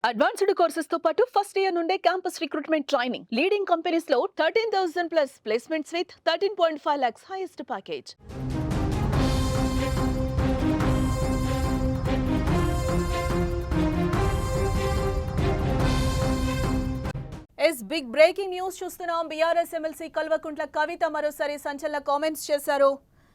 Advanced courses తో పాటు first year నుండే campus recruitment training leading companies లో 13,000 plus placements with 13.5 lakhs highest package. Big breaking news చూస్తున్నాం. BRS MLC Kalvakuntla Kavitha మరోసారి సంచలన కామెంట్స్ చేశారు.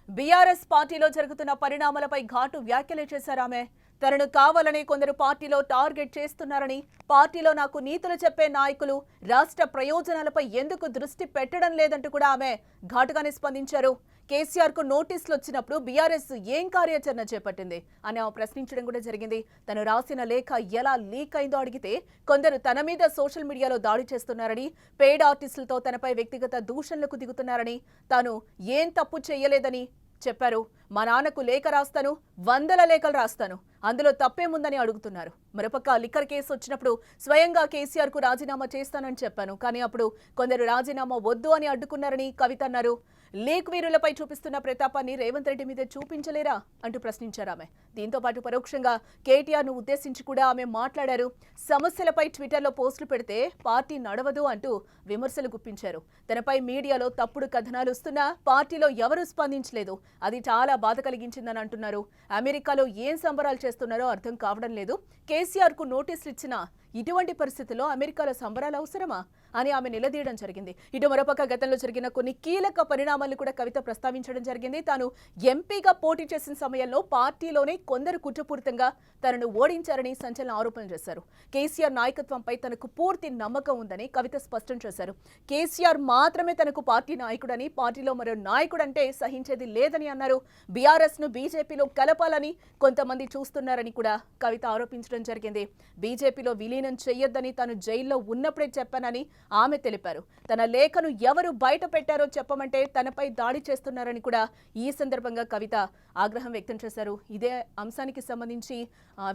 బీఆర్ఎస్ పార్టీలో జరుగుతున్న పరిణామాలపై ఘాటు వ్యాఖ్యలు చేశారు ఆమె. తనను కావాలని కొందరు పార్టీలో టార్గెట్ చేస్తున్నారని, పార్టీలో నాకు నీతులు చెప్పే నాయకులు రాష్ట్ర ప్రయోజనాలపై ఎందుకు దృష్టి పెట్టడం లేదంటూ కూడా ఆమె ఘాటుగానే స్పందించారు. కేసీఆర్ కు నోటీసులు వచ్చినప్పుడు బీఆర్ఎస్ ఏం కార్యాచరణ చేపట్టింది అని ఆమె ప్రశ్నించడం కూడా జరిగింది. తను రాసిన లేఖ ఎలా లీక్ అయిందో అడిగితే కొందరు తన మీద సోషల్ మీడియాలో దాడి చేస్తున్నారని, పెయిడ్ ఆర్టిస్టులతో తనపై వ్యక్తిగత దూషణలకు దిగుతున్నారని, తాను ఏం తప్పు చేయలేదని చెప్పారు. మా నాన్నకు లేఖ రాస్తాను, 100 లేఖలు రాస్తాను, అందులో తప్పేముందని అడుగుతున్నారు. మరోపక్క లిక్కర్ కేసు వచ్చినప్పుడు స్వయంగా కేసీఆర్ కు రాజీనామా చేస్తానని చెప్పాను, కానీ అప్పుడు కొందరు రాజీనామా వద్దు అని అడ్డుకున్నారని కవిత అన్నారు. లీక్ వీరులపై చూపిస్తున్న ప్రతాపాన్ని రేవంత్ రెడ్డి మీద చూపించలేరా అంటూ ప్రశ్నించారు ఆమె. దీంతో పాటు పరోక్షంగా కేటీఆర్ ను ఉద్దేశించి కూడా ఆమె మాట్లాడారు. సమస్యలపై ట్విట్టర్లో పోస్టులు పెడితే పార్టీ నడవదు అంటూ విమర్శలు గుప్పించారు. తనపై మీడియాలో తప్పుడు కథనాలు వస్తున్నా పార్టీలో ఎవరూ స్పందించలేదు, అది చాలా బాధ కలిగించిందని అంటున్నారు. అమెరికాలో ఏం సంబరాలు చేస్తున్నారో అర్థం కావడం లేదు. కేసీఆర్ కు నోటీసులు ఇచ్చినా ఇటువంటి పరిస్థితుల్లో అమెరికాలో సంబరాలు అవసరమా అని ఆమె నిలదీయడం జరిగింది. ఇటు మరోపక్క గతంలో జరిగిన కొన్ని కీలక పరిణామాలను కూడా కవిత ప్రస్తావించడం జరిగింది. తాను ఎంపీగా పోటీ చేసిన సమయంలో పార్టీలోనే కొందరు కుట్రపూరితంగా తనను ఓడించారని సంచలన ఆరోపణలు చేశారు. కేసీఆర్ నాయకత్వంపై తనకు పూర్తి నమ్మకం ఉందని కవిత స్పష్టం చేశారు. కేసీఆర్ మాత్రమే తనకు పార్టీ నాయకుడని, పార్టీలో మరో నాయకుడంటే సహించేది లేదని అన్నారు. బీఆర్ఎస్ ను బీజేపీలో కలపాలని కొంతమంది చూస్తున్నారని కూడా కవిత ఆరోపించడం జరిగింది. బీజేపీలో విలీనం చెయ్యొద్దని తాను జైల్లో ఉన్నప్పుడే చెప్పానని ఆమె తెలిపారు. తన లేఖను ఎవరు బయట పెట్టారో చెప్పమంటే తనపై దాడి చేస్తున్నారని కూడా ఈ సందర్భంగా కవిత ఆగ్రహం వ్యక్తం చేశారు. ఇదే అంశానికి సంబంధించి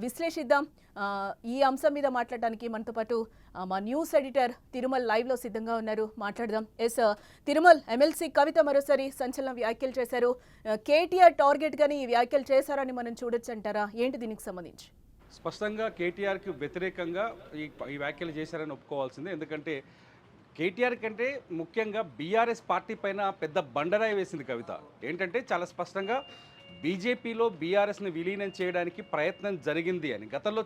విశ్లేషిద్దాం. ఈ అంశం మీద మాట్లాడడానికి మనతో పాటు మా న్యూస్ ఎడిటర్ తిరుమల్ లైవ్ లో సిద్ధంగా ఉన్నారు. మాట్లాడదాం. తిరుమల్, ఎమ్మెల్సీ కవిత మరోసారి సంచలన వ్యాఖ్యలు చేశారు. కేటీఆర్ టార్గెట్ గాని ఈ వ్యాఖ్యలు చేశారని మనం చూడొచ్చు అంటారా? ఏంటి దీనికి సంబంధించి? స్పష్టంగా కేటీఆర్కి వ్యతిరేకంగా ఈ వ్యాఖ్యలు చేశారని ఒప్పుకోవాల్సిందే. ఎందుకంటే కేటీఆర్ కంటే ముఖ్యంగా బీఆర్ఎస్ పార్టీ పైన పెద్ద బండరాయి వేసింది కవిత. ఏంటంటే చాలా స్పష్టంగా బీజేపీలో బీఆర్ఎస్ని విలీనం చేయడానికి ప్రయత్నం జరిగింది అని. గతంలో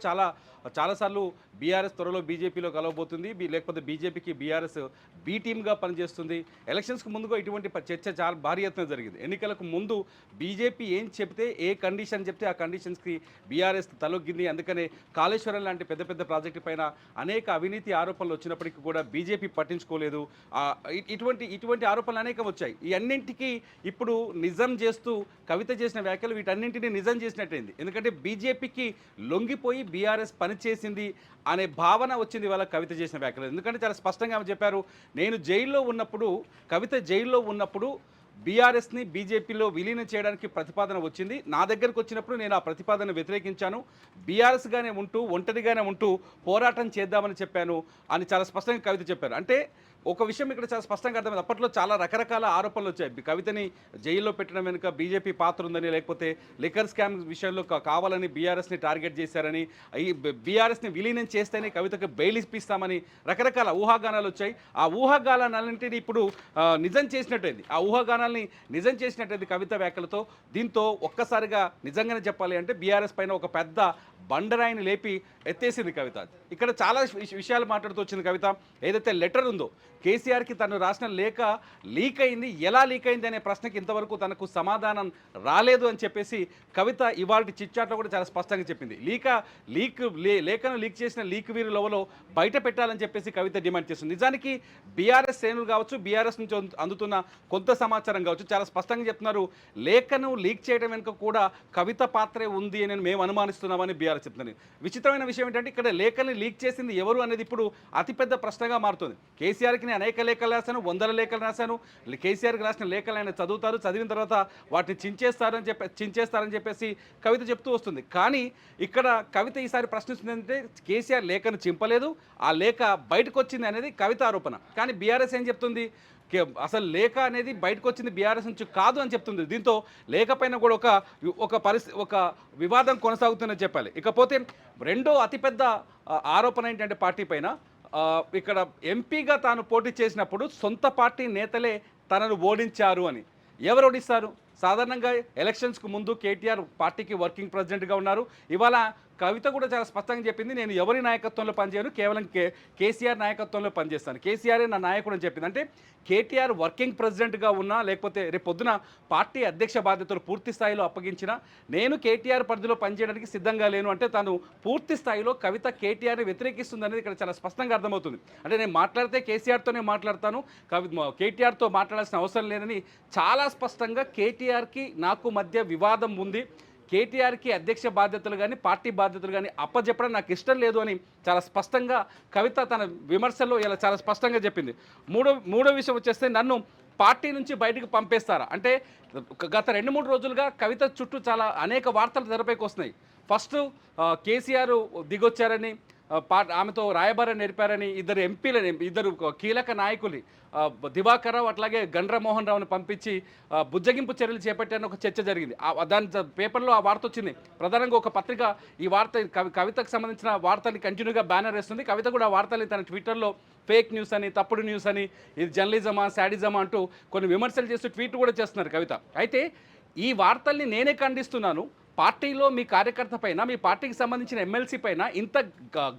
చాలాసార్లు బీఆర్ఎస్ త్వరలో బీజేపీలో కలవబోతుంది, లేకపోతే బీజేపీకి బీఆర్ఎస్ బీ టీమ్గా పనిచేస్తుంది. ఎలక్షన్స్కి ముందుగా ఇటువంటి చర్చ చాలా భారీ ఎత్తున జరిగింది. ఎన్నికలకు ముందు బీజేపీ ఏం చెప్తే, ఏ కండిషన్ చెప్తే ఆ కండిషన్స్కి బీఆర్ఎస్ తలొగ్గింది. అందుకనే కాళేశ్వరం లాంటి పెద్ద పెద్ద ప్రాజెక్టు పైన అనేక అవినీతి ఆరోపణలు వచ్చినప్పటికీ కూడా బీజేపీ పట్టించుకోలేదు. ఇటువంటి ఆరోపణలు అనేకం వచ్చాయి. ఈ అన్నింటికీ ఇప్పుడు నిజం చేస్తూ కవిత చేసిన వ్యాఖ్యలు వీటన్నింటినీ నిజం చేసినట్టయింది. ఎందుకంటే బీజేపీకి లొంగిపోయి బీఆర్ఎస్ పనిచేసింది అనే భావన వచ్చింది వాళ్ళ కవిత చేసిన వ్యాఖ్యలు. ఎందుకంటే చాలా స్పష్టంగా ఆమె చెప్పారు, నేను జైల్లో ఉన్నప్పుడు, కవిత జైల్లో ఉన్నప్పుడు బీఆర్ఎస్ని బీజేపీలో విలీనం చేయడానికి ప్రతిపాదన వచ్చింది. నా దగ్గరకు వచ్చినప్పుడు నేను ఆ ప్రతిపాదన వ్యతిరేకించాను. బీఆర్ఎస్గానే ఉంటూ, ఒంటరిగానే ఉంటూ పోరాటం చేద్దామని చెప్పాను అని చాలా స్పష్టంగా కవిత చెప్పారు. అంటే ఒక విషయం ఇక్కడ చాలా స్పష్టంగా అర్థమైంది. అప్పట్లో చాలా రకరకాల ఆరోపణలు వచ్చాయి. కవితని జైల్లో పెట్టడం వెనుక బీజేపీ పాత్ర ఉందని, లేకపోతే లిక్కర్ స్కామ్ విషయంలో కావాలని బీఆర్ఎస్ని టార్గెట్ చేశారని, ఈ బీఆర్ఎస్ని విలీనం చేస్తేనే కవితకు బెయిల్ ఇప్పిస్తామని రకరకాల ఊహాగానాలు వచ్చాయి. ఆ ఊహాగానాలన్నింటినీ ఇప్పుడు నిజం చేసినట్టయింది. ఆ ఊహాగానాల్ని నిజం చేసినట్టయింది కవిత వ్యాఖ్యలతో. దీంతో ఒక్కసారిగా నిజంగానే చెప్పాలి అంటే బీఆర్ఎస్ పైన ఒక పెద్ద బండరాయిని లేపి ఎత్తేసింది కవిత. ఇక్కడ చాలా విషయాలు మాట్లాడుతూ వచ్చింది కవిత. ఏదైతే లెటర్ ఉందో, కేసీఆర్కి తను రాసిన లేఖ లీక్ అయింది, ఎలా లీక్ అయింది అనే ప్రశ్నకి ఇంతవరకు తనకు సమాధానం రాలేదు అని చెప్పేసి కవిత ఇవాళ చిట్చాట్లో కూడా చాలా స్పష్టంగా చెప్పింది. లేఖను లీక్ చేసిన లీక్ వీరులలో బయట పెట్టాలని చెప్పేసి కవిత డిమాండ్ చేస్తుంది. నిజానికి బీఆర్ఎస్ శ్రేణులు కావచ్చు, బీఆర్ఎస్ నుంచి అందుతున్న కొంత సమాచారం కావచ్చు, చాలా స్పష్టంగా చెప్తున్నారు, లేఖను లీక్ చేయడం వెనుక కూడా కవిత పాత్రే ఉంది అని మేము అనుమానిస్తున్నామని బీఆర్ఎస్ చెప్తుంది. విచిత్రమైన విషయం ఏంటంటే ఇక్కడ లేఖని లీక్ చేసింది ఎవరు అనేది ఇప్పుడు అతిపెద్ద ప్రశ్నగా మారుతుంది. కేసీఆర్కి అనేక లేఖలు రాశాను, 100 లేఖలు రాశాను. కేసీఆర్కి రాసిన లేఖలు ఆయన చదువుతారు, చదివిన తర్వాత వాటిని చించేస్తారని చెప్పేసి కవిత చెప్తూ వస్తుంది. కానీ ఇక్కడ కవిత ఈసారి ప్రశ్నిస్తుందంటే కేసీఆర్ లేఖను చింపలేదు, ఆ లేఖ బయటకు వచ్చింది అనేది కవిత ఆరోపణ. కానీ బీఆర్ఎస్ ఏం చెప్తుంది, అసలు లేఖ అనేది బయటకు వచ్చింది బీఆర్ఎస్ నుంచి కాదు అని చెప్తుంది. దీంతో లేఖ పైన కూడా ఒక వివాదం కొనసాగుతుందని చెప్పాలి. ఇకపోతే రెండో అతిపెద్ద ఆరోపణ ఏంటంటే పార్టీ పైన ఇక్కడ ఎంపీగా తాను పోటీ చేసినప్పుడు సొంత పార్టీ నేతలే తనను ఓడించారు అని. ఎవరు ఓడిస్తారు? సాధారణంగా ఎలక్షన్స్కు ముందు కేటీఆర్ పార్టీకి వర్కింగ్ ప్రెసిడెంట్గా ఉన్నారు. ఇవాళ కవిత కూడా చాలా స్పష్టంగా చెప్పింది, నేను ఎవరి నాయకత్వంలో పనిచేయను, కేవలం కేసీఆర్ నాయకత్వంలో పనిచేస్తాను, కేసీఆరే నా నాయకుడు అని చెప్పింది. అంటే కేటీఆర్ వర్కింగ్ ప్రెసిడెంట్గా ఉన్నా, లేకపోతే రేపు పొద్దున పార్టీ అధ్యక్ష బాధ్యతలు పూర్తి స్థాయిలో అప్పగించినా నేను కేటీఆర్ పరిధిలో పనిచేయడానికి సిద్ధంగా లేను అంటే తాను పూర్తి స్థాయిలో కవిత కేటీఆర్ని వ్యతిరేకిస్తుంది అనేది ఇక్కడ చాలా స్పష్టంగా అర్థమవుతుంది. అంటే నేను మాట్లాడితే కేసీఆర్తోనే మాట్లాడతాను, కేటీఆర్తో మాట్లాడాల్సిన అవసరం లేదని చాలా స్పష్టంగా కేటీఆర్కి నాకు మధ్య వివాదం ఉంది, కేటీఆర్కి అధ్యక్ష బాధ్యతలు కానీ పార్టీ బాధ్యతలు కానీ అప్పచెప్పడం నాకు ఇష్టం లేదు అని చాలా స్పష్టంగా కవిత తన విమర్శల్లో ఇలా చాలా స్పష్టంగా చెప్పింది. మూడో విషయం వచ్చేస్తే నన్ను పార్టీ నుంచి బయటకు పంపేస్తారా అంటే గత 2-3 రోజులుగా కవిత చుట్టూ చాలా అనేక వార్తలు తెరపైకి వస్తున్నాయి. ఫస్ట్ కేసీఆర్ దిగొచ్చారని, ఆమెతో రాయబారం నేర్పారని, ఇద్దరు కీలక నాయకులు దివాకర్ రావు అట్లాగే గండ్ర మోహన్ రావుని పంపించి బుజ్జగింపు చర్యలు చేపట్టారని ఒక చర్చ జరిగింది. దాని పేపర్లో ఆ వార్త వచ్చింది. ప్రధానంగా ఒక పత్రిక ఈ వార్త కవితకు సంబంధించిన వార్తని కంటిన్యూగా బ్యానర్ వేస్తుంది. కవిత కూడా ఆ వార్తని తన ట్విట్టర్లో ఫేక్ న్యూస్ అని, తప్పుడు న్యూస్ అని, ఇది జర్నలిజమా శాడిజమా అంటూ కొన్ని విమర్శలు చేస్తూ ట్వీట్ కూడా చేస్తున్నారు కవిత. అయితే ఈ వార్తల్ని నేనే ఖండిస్తున్నాను. పార్టీలో మీ కార్యకర్త పైన, మీ పార్టీకి సంబంధించిన ఎమ్మెల్సీ పైన ఇంత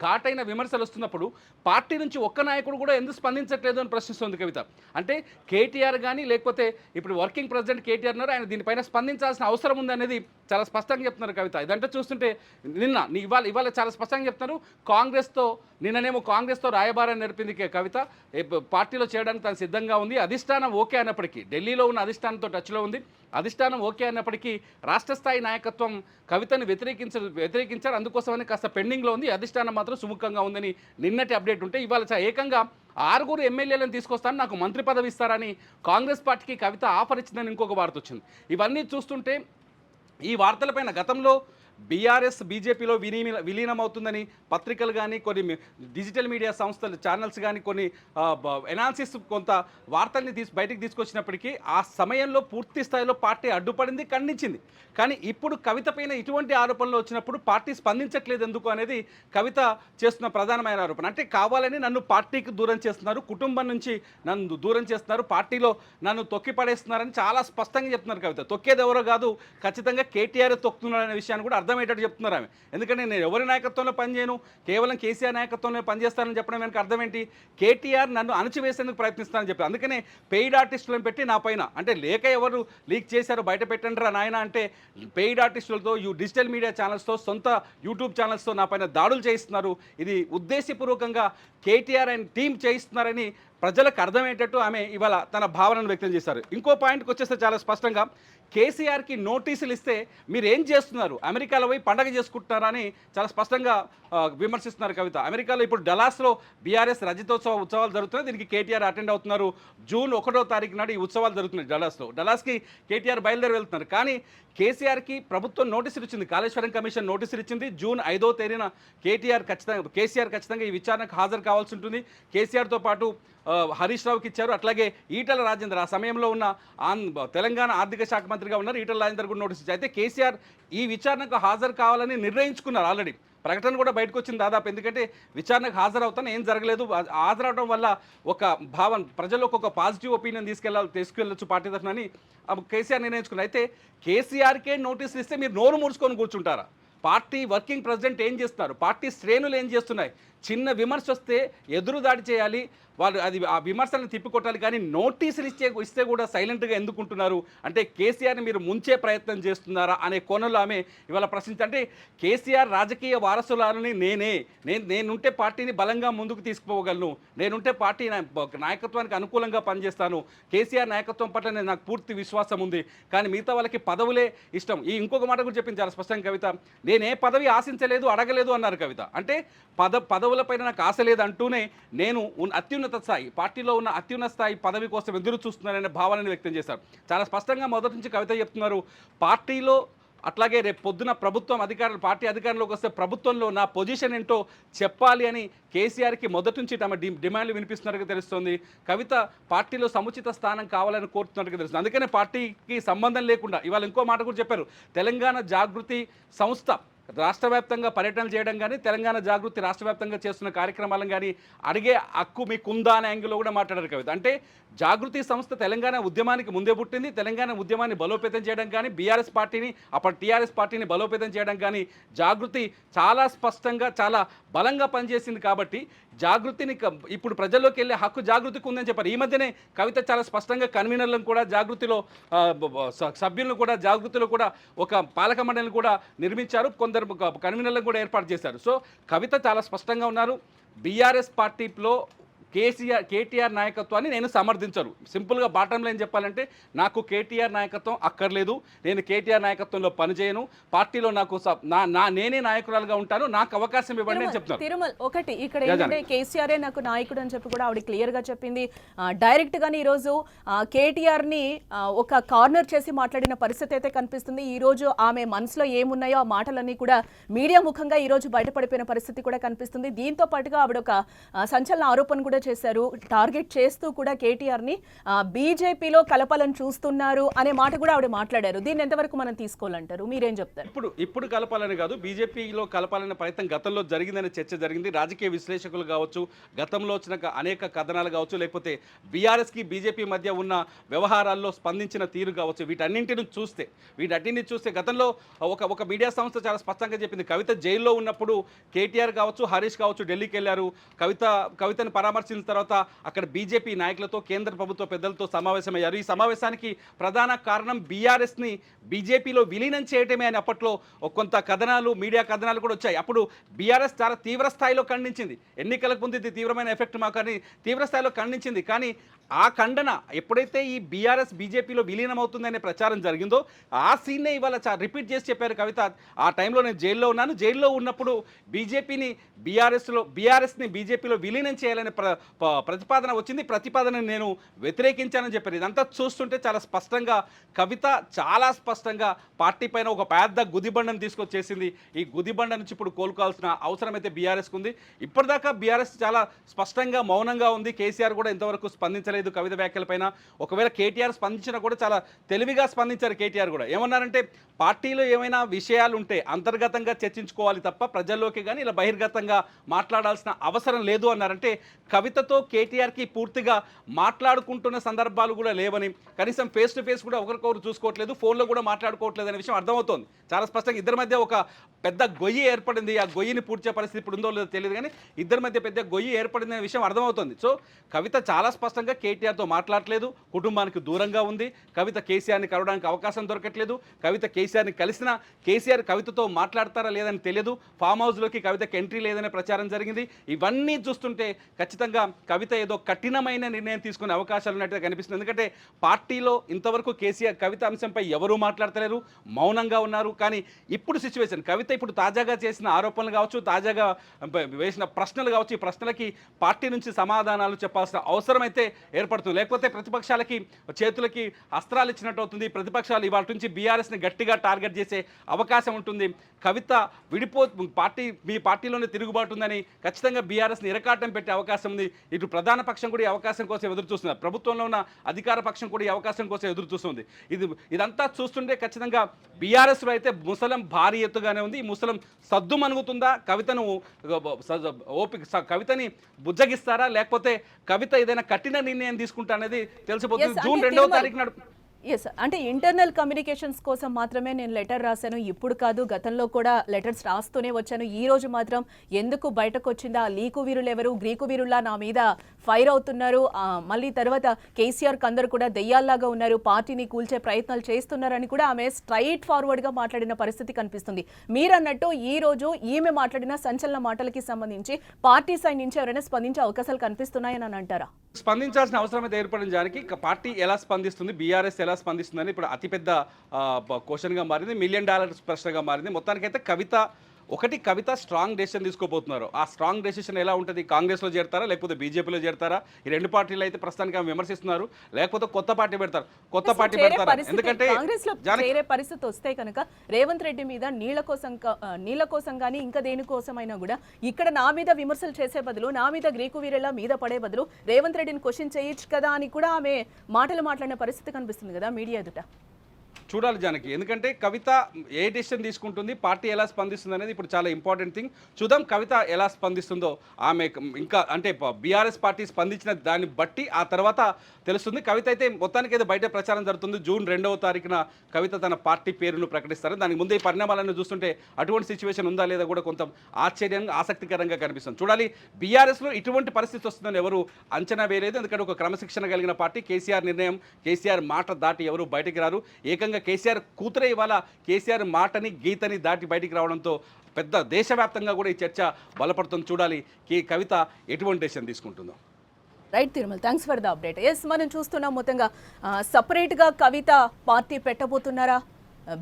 ఘాటైన విమర్శలు వస్తున్నప్పుడు పార్టీ నుంచి ఒక్క నాయకుడు కూడా ఎందుకు స్పందించట్లేదు అని ప్రశ్నిస్తుంది కవిత. అంటే కేటీఆర్ కానీ లేకపోతే ఇప్పుడు వర్కింగ్ ప్రెసిడెంట్ కేటీఆర్ ఉన్నారు, ఆయన దీనిపైన స్పందించాల్సిన అవసరం ఉంది అనేది చాలా స్పష్టంగా చెప్తున్నారు కవిత. ఇదంటే చూస్తుంటే ఇవాళ చాలా స్పష్టంగా చెప్తున్నారు, నిన్ననేమో కాంగ్రెస్తో రాయబారాన్ని నేర్పింది కవిత, పార్టీలో చేయడానికి తను సిద్ధంగా ఉంది. అధిష్టానం ఓకే అన్నప్పటికీ, ఢిల్లీలో ఉన్న అధిష్టానంతో టచ్లో ఉంది, అధిష్టానం ఓకే అన్నప్పటికీ రాష్ట్ర స్థాయి నాయకత్వం కవితను వ్యతిరేకించారు, అందుకోసమని కాస్త పెండింగ్లో ఉంది, అధిష్టానం మాత్రం సుముఖంగా ఉందని నిన్నటి అప్డేట్ ఉంటే ఇవాళ ఏకంగా 6 ఎమ్మెల్యేలను తీసుకొస్తాను, నాకు మంత్రి పదవి ఇస్తారని కాంగ్రెస్ పార్టీకి కవిత ఆఫర్ ఇచ్చిందని ఇంకొక వార్త వచ్చింది. ఇవన్నీ చూస్తుంటే ఈ వార్తలపైన గతంలో బీఆర్ఎస్ బీజేపీలో విలీనమవుతుందని పత్రికలు కానీ కొన్ని డిజిటల్ మీడియా సంస్థలు ఛానల్స్ కానీ కొన్ని ఎనాలిసిస్ కొంత వార్తల్ని బయటికి తీసుకొచ్చినప్పటికీ ఆ సమయంలో పూర్తి స్థాయిలో పార్టీ అడ్డుపడింది, ఖండించింది. కానీ ఇప్పుడు కవిత పైన ఇటువంటి ఆరోపణలు వచ్చినప్పుడు పార్టీ స్పందించట్లేదు ఎందుకు అనేది కవిత చేస్తున్న ప్రధానమైన ఆరోపణ. అంటే కావాలని నన్ను పార్టీకి దూరం చేస్తున్నారు, కుటుంబం నుంచి నన్ను దూరం చేస్తున్నారు, పార్టీలో నన్ను తొక్కి పడేస్తున్నారని చాలా స్పష్టంగా చెప్తున్నారు కవిత. తొక్కేది ఎవరో కాదు, ఖచ్చితంగా కేటీఆర్ తొక్కుతున్నాడు అనే విషయాన్ని కూడా అర్థమయ్యేటట్టు చెప్తున్నారు ఆమె. ఎందుకంటే నేను ఎవరి నాయకత్వంలో పనిచేయను, కేవలం కేసీఆర్ నాయకత్వంలో పనిచేస్తానని చెప్పడం వెనక అర్థం ఏంటి? కేటీఆర్ నన్ను అణచివేసేందుకు ప్రయత్నిస్తానని చెప్పి, అందుకనే పెయిడ్ ఆర్టిస్టులను పెట్టి నా పైన అంటే లేక ఎవరు లీక్ చేశారు బయట పెట్టండి రా నాయన అంటే పెయిడ్ ఆర్టిస్టులతో డిజిటల్ మీడియా ఛానల్స్తో సొంత యూట్యూబ్ ఛానల్స్తో నా పైన దాడులు చేయిస్తున్నారు, ఇది ఉద్దేశపూర్వకంగా కేటీఆర్ అండ్ టీం చేయిస్తున్నారని ప్రజలకు అర్థమయ్యేటట్టు ఆమె ఇవాళ తన భావనను వ్యక్తం చేశారు. ఇంకో పాయింట్కి వచ్చేస్తే చాలా స్పష్టంగా కేసీఆర్కి నోటీసులు ఇస్తే మీరు ఏం చేస్తున్నారు, అమెరికాలో పోయి పండగ చేసుకుంటున్నారా అని చాలా స్పష్టంగా విమర్శిస్తున్నారు కవిత. అమెరికాలో ఇప్పుడు డలాస్లో బీఆర్ఎస్ ఉత్సవాలు జరుగుతున్నాయి, దీనికి కేటీఆర్ అటెండ్ అవుతున్నారు. జూన్ 1వ తారీఖు నాడు ఈ ఉత్సవాలు జరుగుతున్నాయి డలాస్కి కేటీఆర్ బయలుదేరి వెళ్తున్నారు. కానీ కేసీఆర్కి ప్రభుత్వం నోటీసులు ఇచ్చింది, కాళేశ్వరం కమిషన్ నోటీసులు ఇచ్చింది. జూన్ 5వ తేదీన కేసీఆర్ ఖచ్చితంగా ఈ విచారణకు హాజరు కావాల్సి ఉంటుంది. కేసీఆర్తో పాటు హరీష్ రావుకి ఇచ్చారు, అట్లాగే ఈటల రాజేందర్ ఆ సమయంలో ఉన్న తెలంగాణ ఆర్థిక శాఖ మంత్రిగా ఉన్నారు, ఈటల రాజేందర్ కూడా నోటీస్ ఇచ్చారు. అయితే కేసీఆర్ ఈ విచారణకు హాజరు కావాలని నిర్ణయించుకున్నారు, ఆల్రెడీ ప్రకటన కూడా బయటకు వచ్చింది దాదాపు. ఎందుకంటే విచారణకు హాజరవుతాను, ఏం జరగలేదు, హాజరవడం వల్ల ఒక భావన ప్రజల్లోకి ఒక పాజిటివ్ ఒపీనియన్ తీసుకెళ్ళొచ్చు పార్టీ తరఫునని కేసీఆర్ నిర్ణయించుకున్నారు. అయితే కేసీఆర్కే నోటీసులు ఇస్తే మీరు నోరు మూసుకొని కూర్చుంటారా? పార్టీ వర్కింగ్ ప్రెసిడెంట్ ఏం చేస్తున్నారు, పార్టీ శ్రేణులు ఏం చేస్తున్నాయి, చిన్న విమర్శ వస్తే ఎదురుదాడి చేయాలి, వాళ్ళు ఆ విమర్శలను తిప్పికొట్టాలి. కానీ నోటీసులు ఇస్తే కూడా సైలెంట్గా ఎందుకుంటున్నారు అంటే కేసీఆర్ని మీరు ముంచే ప్రయత్నం చేస్తున్నారా అనే కోణంలో ఆమె ఇవాళ అంటే కేసీఆర్ రాజకీయ వారసులని నేనుంటే పార్టీని బలంగా ముందుకు తీసుకుపోగలను, నేనుంటే పార్టీ నాయకత్వానికి అనుకూలంగా పనిచేస్తాను, కేసీఆర్ నాయకత్వం పట్ల నాకు పూర్తి విశ్వాసం ఉంది, కానీ మిగతా వాళ్ళకి పదవులే ఇష్టం. ఇంకొక మాట కూడా చెప్పింది చాలా స్పష్టంగా కవిత, నేనే పదవి ఆశించలేదు, అడగలేదు అన్నారు కవిత. అంటే పదవులపైన నాకు ఆశ లేదు అంటూనే నేను అత్యున్నత స్థాయి, పార్టీలో ఉన్న అత్యున్నత స్థాయి పదవి కోసం ఎదురు చూస్తున్నారనే భావనని వ్యక్తం చేశారు. చాలా స్పష్టంగా మొదటి నుంచి కవిత చెప్తున్నారు, పార్టీలో అట్లాగే రేపు పొద్దున ప్రభుత్వం అధికారులు పార్టీ అధికారంలోకి వస్తే ప్రభుత్వంలో నా పొజిషన్ ఏంటో చెప్పాలి అని కేసీఆర్కి మొదటి నుంచి తమ డిమాండ్లు వినిపిస్తున్నట్టుగా తెలుస్తోంది. కవిత పార్టీలో సముచిత స్థానం కావాలని కోరుతున్నట్టుగా తెలుస్తుంది. అందుకనే పార్టీకి సంబంధం లేకుండా ఇవాళ ఇంకో మాట కూడా చెప్పారు. తెలంగాణ జాగృతి సంస్థ రాష్ట్ర వ్యాప్తంగా పర్యటనలు చేయడం కానీ తెలంగాణ జాగృతి రాష్ట్ర వ్యాప్తంగా చేస్తున్న కార్యక్రమాలను కానీ అడిగే హక్కు మీకుందా అనే యాంగిల్లో కూడా మాట్లాడారు కవిత. అంటే జాగృతి సంస్థ తెలంగాణ ఉద్యమానికి ముందే పుట్టింది. తెలంగాణ ఉద్యమాన్ని బలోపేతం చేయడం కానీ బీఆర్ఎస్ పార్టీని అప్పటి టీఆర్ఎస్ పార్టీని బలోపేతం చేయడం కానీ జాగృతి చాలా స్పష్టంగా చాలా బలంగా పనిచేసింది. కాబట్టి జాగృతిని ఇప్పుడు ప్రజల్లోకి వెళ్ళే హక్కు జాగృతికి ఉందని చెప్పారు. ఈ మధ్యనే కవిత చాలా స్పష్టంగా కన్వీనర్లను కూడా జాగృతిలో సభ్యులను కూడా జాగృతిలో కూడా ఒక పాలక మండలిని కూడా నిర్మించారు. కొందరు కన్వీనర్లను కూడా ఏర్పాటు చేశారు. సో కవిత చాలా స్పష్టంగా ఉన్నారు. బీఆర్ఎస్ పార్టీలో కేటీఆర్ నాయకత్వాన్ని నేను సమర్థించరు. సింపుల్గా బాటం లైన్ చెప్పాలంటే నాకు కేటీఆర్ నాయకత్వం అక్కర్లేదు. నేను కేటీఆర్ నాయకత్వంలో పనిచేయను. పార్టీలో నాకు నేనే నాయకురాలుగా ఉంటాను. నాకు అవకాశం ఇవ్వండి అని చెప్తాను. తిరుమల్ ఒకటి ఇక్కడ ఏంటంటే కేసీఆరే నాకు నాయకుడు అని చెప్పి కూడా ఆవిడ క్లియర్ గా చెప్పింది. డైరెక్ట్ గానే ఈ రోజు కేటీఆర్ ని ఒక కార్నర్ చేసి మాట్లాడిన పరిస్థితి అయితే కనిపిస్తుంది. ఈ రోజు ఆమె మనసులో ఏమున్నాయో ఆ మాటలన్నీ కూడా మీడియా ముఖంగా ఈ రోజు బయటపడిపోయిన పరిస్థితి కూడా కనిపిస్తుంది. దీంతో పాటుగా ఆవిడ ఒక సంచలన ఆరోపణ కూడా చేశారు. టార్గెట్ చేస్తూ కూడా కేటీఆర్ ని బీజేపీలో కలపాలని చూస్తున్నారు అనే మాట కూడా ఆవిడ మాట్లాడారు. దీన్ని ఎంతవరకు మనం తీసుకోవాలంటారు? మీరేం చెప్తారు? ఇప్పుడు కలపాలని కాదు, బీజేపీలో కలపాలనే ప్రయత్నం గతంలో జరిగిందనే చర్చ జరిగింది. రాజకీయ విశ్లేషకులు కావచ్చు, గతంలో వచ్చిన అనేక కథనాలు కావచ్చు, లేకపోతే బీఆర్ఎస్కి బీజేపీ మధ్య ఉన్న వ్యవహారాల్లో స్పందించిన తీరు కావచ్చు, వీటన్నింటిని చూస్తే గతంలో ఒక మీడియా సంస్థ చాలా స్పష్టంగా చెప్పింది. కవిత జైల్లో ఉన్నప్పుడు కేటీఆర్ కావచ్చు, హరీష్ కావచ్చు ఢిల్లీకి వెళ్ళారు. కవితను పరామర్శించిన తర్వాత అక్కడ బీజేపీ నాయకులతో కేంద్ర ప్రభుత్వ పెద్దలతో సమావేశమయ్యారు. ఈ సమావేశానికి ప్రధాన కారణం బీఆర్ఎస్ని బీజేపీలో విలీనం చేయటమే అని అప్పట్లో కొంత కథనాలు మీడియా కథనాలు కూడా వచ్చాయి. అప్పుడు బీఆర్ఎస్ చాలా తీవ్ర స్థాయిలో ఖండించింది. ఎన్నికలకు ముందు ఇది తీవ్రమైన ఎఫెక్ట్ మాకు అని తీవ్ర స్థాయిలో ఖండించింది. కానీ ఆ ఖండన ఎప్పుడైతే ఈ బీఆర్ఎస్ బీజేపీలో విలీనం అవుతుందనే ప్రచారం జరిగిందో ఆ సీన్నే ఇవాళ రిపీట్ చేసి చెప్పారు కవిత. ఆ టైంలో నేను జైల్లో ఉన్నాను. జైల్లో ఉన్నప్పుడు బీఆర్ఎస్ని బీజేపీలో విలీనం చేయాలనే ప్రతిపాదన వచ్చింది. ప్రతిపాదనను నేను వ్యతిరేకించానని చెప్పారు. ఇదంతా చూస్తుంటే చాలా స్పష్టంగా కవిత చాలా స్పష్టంగా పార్టీ పైన ఒక పెద్ద గుదిబండను తీసుకొచ్చేసింది. ఈ గుదిబండ నుంచి ఇప్పుడు కోలుకోవాల్సిన అవసరం అయితే బీఆర్ఎస్కి ఉంది. ఇప్పటిదాకా బీఆర్ఎస్ చాలా స్పష్టంగా మౌనంగా ఉంది. కేసీఆర్ కూడా ఇంతవరకు స్పందించలేదు కవిత వ్యాఖ్యలపైన. ఒకవేళ కేటీఆర్ స్పందించినా కూడా చాలా తెలివిగా స్పందించారు. కేటీఆర్ కూడా ఏమన్నారంటే పార్టీలో ఏమైనా విషయాలు ఉంటే అంతర్గతంగా చర్చించుకోవాలి తప్ప ప్రజల్లోకి కానీ ఇలా బహిర్గతంగా మాట్లాడాల్సిన అవసరం లేదు అన్నారంటే కవితతో కేటీఆర్కి పూర్తిగా మాట్లాడుకుంటున్న సందర్భాలు కూడా లేవని, కనీసం ఫేస్ టు ఫేస్ కూడా ఒకరికొకరు చూసుకోవట్లేదు, ఫోన్లో కూడా మాట్లాడుకోవట్లేదు అనే విషయం అర్థమవుతోంది. చాలా స్పష్టంగా ఇద్దరి మధ్య ఒక పెద్ద గొయ్యి ఏర్పడింది. ఆ గొయ్యిని పూడ్చే పరిస్థితి ఇప్పుడు ఉందో లేదో తెలియదు, కానీ ఇద్దరి మధ్య పెద్ద గొయ్యి ఏర్పడింది అనే విషయం అర్థమవుతుంది. సో కవిత చాలా స్పష్టంగా కేటీఆర్తో మాట్లాడలేదు, కుటుంబానికి దూరంగా ఉంది. కవిత కేసీఆర్ని కలవడానికి అవకాశం దొరకట్లేదు. కవిత కేసీఆర్ని కలిసినా కేసీఆర్ కవితతో మాట్లాడతారా లేదని తెలియదు. ఫామ్ హౌస్లోకి కవితకి ఎంట్రీ లేదనే ప్రచారం జరిగింది. ఇవన్నీ చూస్తుంటే ఖచ్చితంగా కవిత ఏదో కఠినమైన నిర్ణయం తీసుకునే అవకాశాలు ఉన్నట్టుగా కనిపిస్తుంది. ఎందుకంటే పార్టీలో ఇంతవరకు కేసీఆర్ కవిత అంశంపై ఎవరూ మాట్లాడతలేరు, మౌనంగా ఉన్నారు. కానీ ఇప్పుడు సిచ్యువేషన్ కవిత ఇప్పుడు తాజాగా చేసిన ఆరోపణలు కావచ్చు, తాజాగా వేసిన ప్రశ్నలు కావచ్చు, ఈ ప్రశ్నలకి పార్టీ నుంచి సమాధానాలు చెప్పాల్సిన అవసరం అయితే ఏర్పడుతుంది. లేకపోతే ప్రతిపక్షాలకి చేతులకి అస్త్రాలు ఇచ్చినట్టు అవుతుంది. ప్రతిపక్షాలు ఇవాళ నుంచి బీఆర్ఎస్ని గట్టిగా టార్గెట్ చేసే అవకాశం ఉంటుంది. కవిత మీ పార్టీలోనే తిరుగుబాటు ఉందని ఖచ్చితంగా బీఆర్ఎస్ని ఇరకాటం పెట్టే అవకాశం ఉంది. ఇటు ప్రధాన పక్షం కూడా ఈ అవకాశం కోసం ఎదురు చూస్తున్నారు. ప్రభుత్వంలో ఉన్న అధికార పక్షం కూడా ఈ అవకాశం కోసం ఎదురు చూస్తుంది. ఇదంతా చూస్తుంటే ఖచ్చితంగా బీఆర్ఎస్లో అయితే ముసలం భారీ ఎత్తుగానే ఉంది. ఈ ముసలం సద్దు మనుగుతుందా? కవితని బుజ్జగిస్తారా? లేకపోతే కవిత ఏదైనా కఠిన నిర్ణయం తీసుకుంటా అనేది తెలిసిపోతుంది. జూన్ 2వ తారీఖు నాడు. ఎస్, అంటే ఇంటర్నల్ కమ్యూనికేషన్స్ కోసం మాత్రమే నేను లెటర్ రాశాను, ఇప్పుడు కాదు, గతంలో కూడా లెటర్స్ రాస్తూనే వచ్చాను. ఈ రోజు మాత్రం ఎందుకు బయటకు వచ్చిందా? లీకు వీరులు ఎవరు? గ్రీకు వీరుల్లా నా మీద ఫైర్ అవుతున్నారు. మళ్ళీ తర్వాత కేసీఆర్కి అందరూ కూడా దెయ్యాల్లాగా ఉన్నారు, పార్టీని కూల్చే ప్రయత్నాలు చేస్తున్నారని కూడా ఆమె స్ట్రైట్ ఫార్వర్డ్గా మాట్లాడిన పరిస్థితి కనిపిస్తుంది. మీరన్నట్టు ఈ రోజు ఈమె మాట్లాడిన సంచలన మాటలకి సంబంధించి పార్టీ సైడ్ నుంచి ఎవరైనా స్పందించే అవకాశాలు కనిపిస్తున్నాయని అని అంటారా? స్పందించాల్సిన అవసరం అయితే ఏర్పడించడానికి పార్టీ ఎలా స్పందిస్తుంది, బీఆర్ఎస్ ఎలా స్పందిస్తుందని ఇప్పుడు అతిపెద్ద క్వశ్చన్గా మారింది, $1 మిలియన్ ప్రశ్నగా మారింది. మొత్తానికైతే కవిత ఒకటి కవిత స్ట్రాంగ్ డెసిషన్ తీసుకోబోతున్నారు. ఆ స్ట్రాంగ్ డెసిషన్ ఎలా ఉంటుంది? కాంగ్రెస్‌లో చేరతారా? లేకపోతే బీజేపీలో చేరతారా? ఈ 2 పార్టీలు అయితే ప్రస్తుతానికి ఆమె విమర్శిస్తున్నారు. లేకపోతే కొత్త పార్టీ పెడతారు. కొత్త పార్టీ పెడతారా? ఎందుకంటే కాంగ్రెస్ లో చేరే పరిస్థితి వస్తే కనుక రేవంత్ రెడ్డి మీద నీళ్ల కోసం కానీ ఇంకా దేనికోసమైనా కూడా ఇక్కడ నా మీద విమర్శలు చేసే బదులు, నా మీద గ్రీకు వీరుల మీద పడే బదులు రేవంత్ రెడ్డిని క్వశ్చన్ చేయొచ్చు కదా అని కూడా ఆమె మాటలు మాట్లాడిన పరిస్థితి కనిపిస్తుంది కదా మీడియా ఎదుట. చూడాలి జానకి, ఎందుకంటే కవిత ఏ డెసిషన్ తీసుకుంటుంది, పార్టీ ఎలా స్పందిస్తుంది అనేది ఇప్పుడు చాలా ఇంపార్టెంట్ థింగ్. చూద్దాం కవిత ఎలా స్పందిస్తుందో. ఆమె ఇంకా అంటే బీఆర్ఎస్ పార్టీ స్పందించిన దాన్ని బట్టి ఆ తర్వాత తెలుస్తుంది. కవిత అయితే మొత్తానికి ఏదో బయట ప్రచారం జరుగుతుంది. జూన్ 2వ తారీఖున కవిత తన పార్టీ పేరును ప్రకటిస్తారు. దానికి ముందే ఈ పరిణామాలను చూస్తుంటే అటువంటి సిచ్యువేషన్ ఉందా లేదా కూడా కొంత ఆశ్చర్యంగా ఆసక్తికరంగా కనిపిస్తుంది. చూడాలి, బీఆర్ఎస్లో ఇటువంటి పరిస్థితి వస్తుందని ఎవరు అంచనా వేయలేదు. ఎందుకంటే ఒక క్రమశిక్షణ కలిగిన పార్టీ, కేసీఆర్ నిర్ణయం, కేసీఆర్ మాట దాటి ఎవరు బయటికి రారు. ఏకంగా కేసీఆర్ కూతురే ఇవాళ కేసీఆర్ మాటని గీతని దాటి బయటికి రావడంతో పెద్ద దేశవ్యాప్తంగా కూడా ఈ చర్చ బలపడుతుంది. చూడాలి కవిత ఎటువంటి డెసిషన్ తీసుకుంటుందో. Right Tirumala, thanks for the update. Yes, మనం చూస్తున్నాం మొత్తంగా సపరేట్గా కవిత పార్టీ పెట్టబోతున్నారా,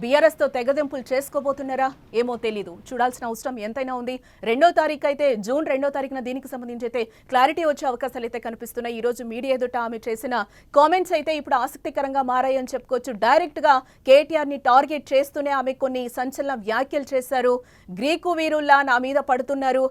బీఆర్ఎస్తో తెగదెంపులు చేసుకోబోతున్నారా ఏమో తెలీదు. చూడాల్సిన అవసరం ఎంతైనా ఉంది. 2వ తారీఖు అయితే, జూన్ 2వ తారీఖున దీనికి సంబంధించి అయితే క్లారిటీ వచ్చే అవకాశాలు అయితే కనిపిస్తున్నాయి. ఈరోజు మీడియా ఎదుట ఆమె చేసిన కామెంట్స్ అయితే ఇప్పుడు ఆసక్తికరంగా మారాయని చెప్పుకోవచ్చు. డైరెక్ట్గా కేటీఆర్ని టార్గెట్ చేస్తూనే ఆమె కొన్ని సంచలన వ్యాఖ్యలు చేశారు. గ్రీకు వీరుల్లా నా మీద పడుతున్నారు,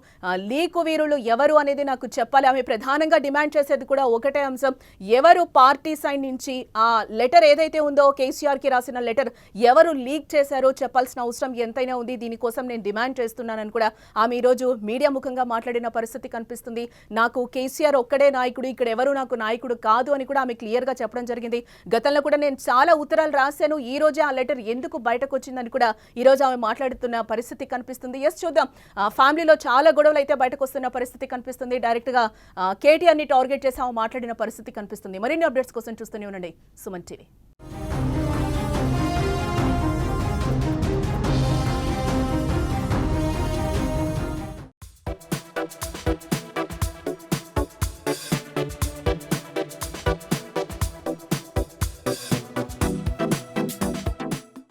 లీకు వీరులు ఎవరు అనేది నాకు చెప్పాలి. ఆమె ప్రధానంగా డిమాండ్ చేసేది కూడా ఒకటే అంశం, ఎవరు పార్టీ సైడ్ నుంచి ఆ లెటర్ ఏదైతే ఉందో కేసీఆర్కి రాసిన లెటర్ ఎవరు లీక్ చేశారో చెప్పాల్సిన అవసరం ఎంతైనా ఉంది. దీనికోసం నేను డిమాండ్ చేస్తున్నానని కూడా ఆమె ఈరోజు మీడియా ముఖంగా మాట్లాడిన పరిస్థితి కనిపిస్తుంది. నాకు కేసీఆర్ ఒక్కడే నాయకుడు, ఇక్కడ ఎవరు నాకు నాయకుడు కాదు అని కూడా ఆమె క్లియర్గా చెప్పడం జరిగింది. గతంలో కూడా నేను చాలా ఉత్తరాలు రాశాను, ఈ రోజే ఆ లెటర్ ఎందుకు బయటకు వచ్చిందని కూడా ఈరోజు ఆమె మాట్లాడుతున్న పరిస్థితి కనిపిస్తుంది. ఎస్, చూద్దాం. ఫ్యామిలీలో చాలా గొడవలు అయితే బయటకు వస్తున్న పరిస్థితి కనిపిస్తుంది. డైరెక్ట్గా కేటీఆర్ని టార్గెట్ చేసి ఆమె మాట్లాడిన పరిస్థితి కనిపిస్తుంది. మరిన్ని అప్డేట్స్ కోసం చూస్తూనే ఉండండి సుమన్ టీవీ.